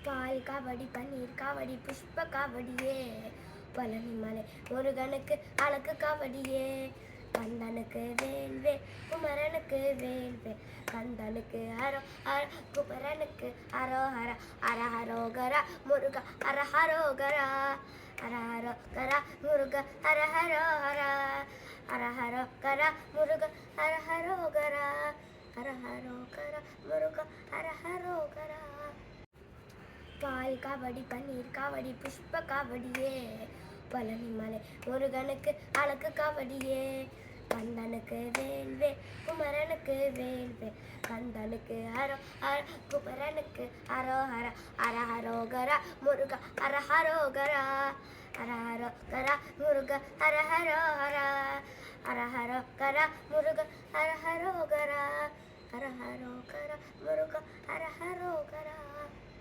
பால் காவடி பன்னீர் காவடி புஷ்ப காவடியே பழனி மலை முருகனுக்கு அழகு காவடியே கந்தனுக்கு வேல் வேல் குமரனுக்கு வேல் வேல் கந்தனுக்கு ஹரோ ஹர குமரனுக்கு ஹரோ ஹர ஹர ஹரோகரா முருக ஹர ஹரோகரா ஹர ஹரோகரா முருக ஹர ஹரோஹரா ஹர ஹரோகரா முருக ஹர ஹரோகரா ஹர ஹரோகரா முருக ஹர ஹரோகரா பால் காவடி பன்னீர் காவடி புஷ்ப காவடியே பழனி மலை முருகனுக்கு அழகு காவடியே கந்தனுக்கு வேல் வேல் குமரனுக்கு வேல் வேல் கந்தனுக்கு ஹரோ ஹர குமரனுக்கு ஹரோ ஹர ஹர ஹரோகரா முருக ஹர ஹரோகரா ஹர ஹரோகரா முருக ஹர ஹரோஹரா ஹர ஹரோகரா முருக ஹர ஹரோகரா ஹர ஹரோகரா முருக ஹர ஹரோகரா